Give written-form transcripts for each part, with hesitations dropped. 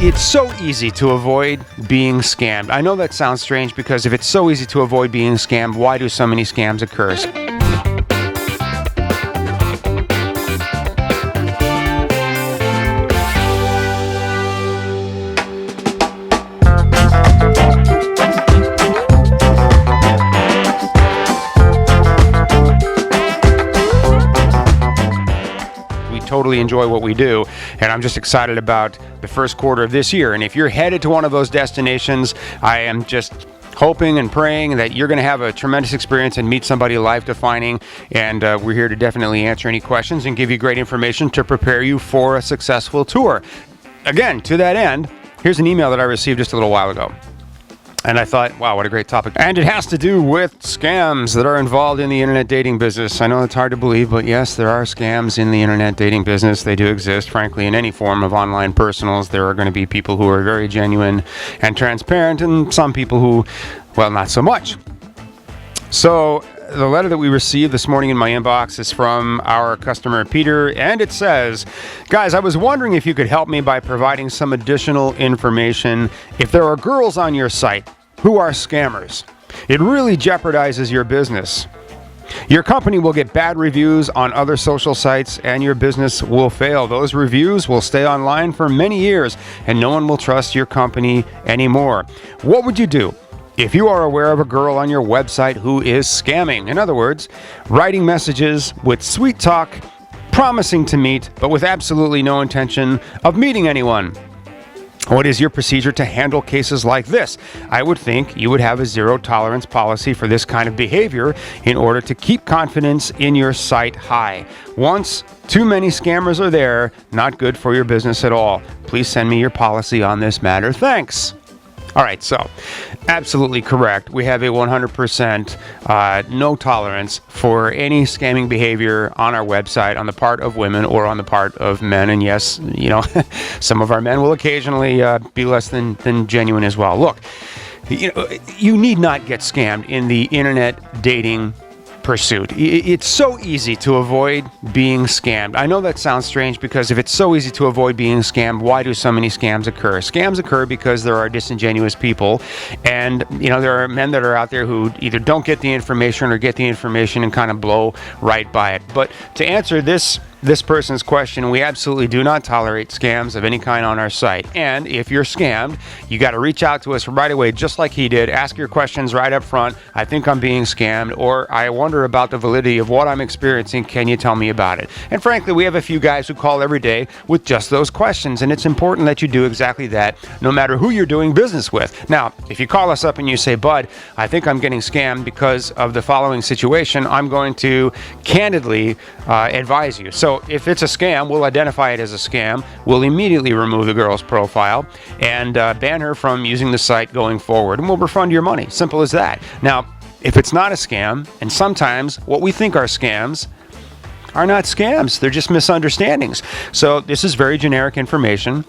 It's so easy to avoid being scammed. I know that sounds strange because if it's so easy to avoid being scammed, why do so many scams occur? Totally enjoy what we do, and I'm just excited about the first quarter of this year. And if you're headed to one of those destinations, I am just hoping and praying that you're going to have a tremendous experience and meet somebody life-defining. And we're here to definitely answer any questions and give you great information to prepare you for a successful tour. Again, to that end, here's an email that I received just a little while ago. And I thought, wow, what a great topic. And it has to do with scams that are involved in the internet dating business. I know it's hard to believe, but yes, there are scams in the internet dating business. They do exist, frankly, in any form of online personals. There are going to be people who are very genuine and transparent, and some people who, well, not so much. So the letter that we received this morning in my inbox is from our customer, Peter, and it says, guys, I was wondering if you could help me by providing some additional information if there are girls on your site who are scammers. It really jeopardizes your business. Your company will get bad reviews on other social sites and your business will fail. Those reviews will stay online for many years and no one will trust your company anymore. What would you do if you are aware of a girl on your website who is scamming? In other words, writing messages with sweet talk, promising to meet, but with absolutely no intention of meeting anyone. What is your procedure to handle cases like this? I would think you would have a zero tolerance policy for this kind of behavior in order to keep confidence in your site high. Once too many scammers are there, not good for your business at all. Please send me your policy on this matter. Thanks. All right, so absolutely correct. We have a 100% no tolerance for any scamming behavior on our website on the part of women or on the part of men. And yes, you know, some of our men will occasionally be less than genuine as well. Look, you need not get scammed in the internet dating pursuit. It's so easy to avoid being scammed. I know that sounds strange because if it's so easy to avoid being scammed, why do so many scams occur? Scams occur because there are disingenuous people, and there are men that are out there who either don't get the information or get the information and kind of blow right by it. But to answer this person's question, we absolutely do not tolerate scams of any kind on our site. And if you're scammed, you got to reach out to us right away, just like he did. Ask your questions right up front. I think I'm being scammed, or I wonder about the validity of what I'm experiencing. Can you tell me about it? And frankly, we have a few guys who call every day with just those questions, and it's important that you do exactly that, no matter who you're doing business with. Now, if you call us up and you say, Bud, I think I'm getting scammed because of the following situation, I'm going to candidly advise you. So if it's a scam, we'll identify it as a scam. We'll immediately remove the girl's profile and ban her from using the site going forward, and we'll refund your money. Simple as that. Now, if it's not a scam, and sometimes what we think are scams are not scams, they're just misunderstandings. So this is very generic information.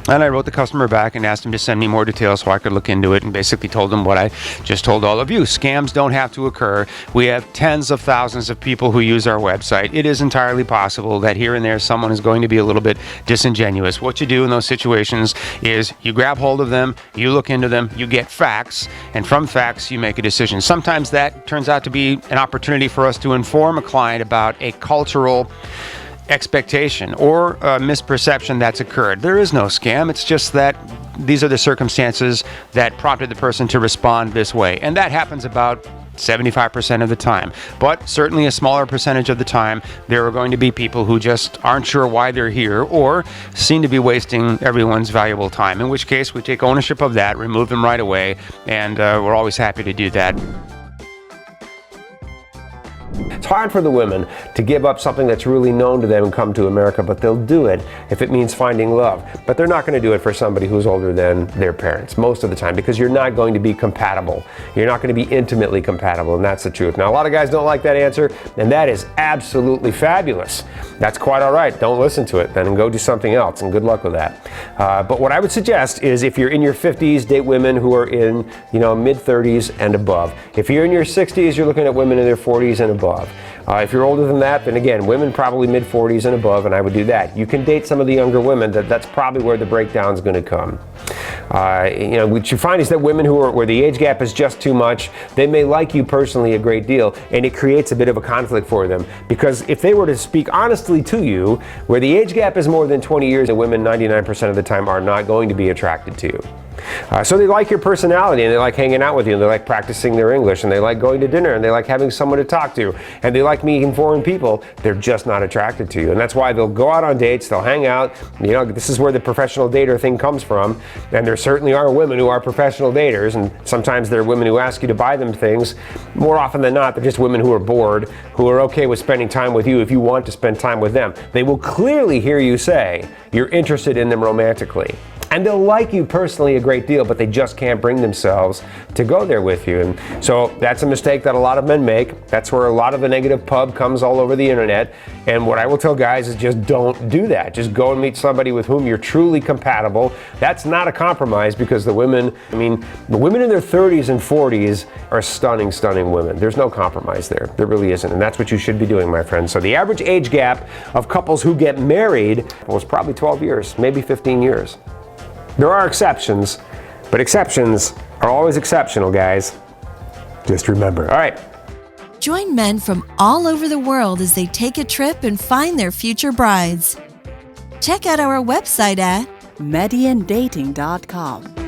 And I wrote the customer back and asked him to send me more details so I could look into it, and basically told him what I just told all of you. Scams don't have to occur. We have tens of thousands of people who use our website. It is entirely possible that here and there someone is going to be a little bit disingenuous. What you do in those situations is you grab hold of them, you look into them, you get facts, and from facts you make a decision. Sometimes that turns out to be an opportunity for us to inform a client about a cultural expectation or a misperception that's occurred. There is no scam. It's just that these are the circumstances that prompted the person to respond this way. And that happens about 75% of the time. But certainly a smaller percentage of the time, there are going to be people who just aren't sure why they're here or seem to be wasting everyone's valuable time, in which case we take ownership of that, remove them right away, and we're always happy to do that. It's hard for the women to give up something that's really known to them and come to America, but they'll do it if it means finding love. But they're not going to do it for somebody who's older than their parents most of the time, because you're not going to be compatible. You're not going to be intimately compatible, and that's the truth. Now, a lot of guys don't like that answer, and that is absolutely fabulous. That's quite all right. Don't listen to it then and go do something else, and good luck with that. But what I would suggest is if you're in your 50s, date women who are in mid-30s and above. If you're in your 60s, you're looking at women in their 40s and above. If you're older than that, then again, women probably mid-40s and above, and I would do that. You can date some of the younger women. That's probably where the breakdown is going to come. What you find is that women where the age gap is just too much, they may like you personally a great deal, and it creates a bit of a conflict for them. Because if they were to speak honestly to you, where the age gap is more than 20 years, the women 99% of the time are not going to be attracted to you. So they like your personality, and they like hanging out with you, and they like practicing their English, and they like going to dinner, and they like having someone to talk to, and they like meeting foreign people. They're just not attracted to you, and that's why they'll go out on dates, they'll hang out. This is where the professional dater thing comes from, and there certainly are women who are professional daters, and sometimes they're women who ask you to buy them things. More often than not, they're just women who are bored, who are okay with spending time with you if you want to spend time with them. They will clearly hear you say you're interested in them romantically. And they'll like you personally a great deal, but they just can't bring themselves to go there with you. And so that's a mistake that a lot of men make. That's where a lot of the negative pub comes all over the internet. And what I will tell guys is just don't do that. Just go and meet somebody with whom you're truly compatible. That's not a compromise, because the women in their 30s and 40s are stunning, stunning women. There's no compromise there. There really isn't. And that's what you should be doing, my friends. So the average age gap of couples who get married was probably 12 years, maybe 15 years. There are exceptions, but exceptions are always exceptional, guys. Just remember. All right. Join men from all over the world as they take a trip and find their future brides. Check out our website at MedianDating.com.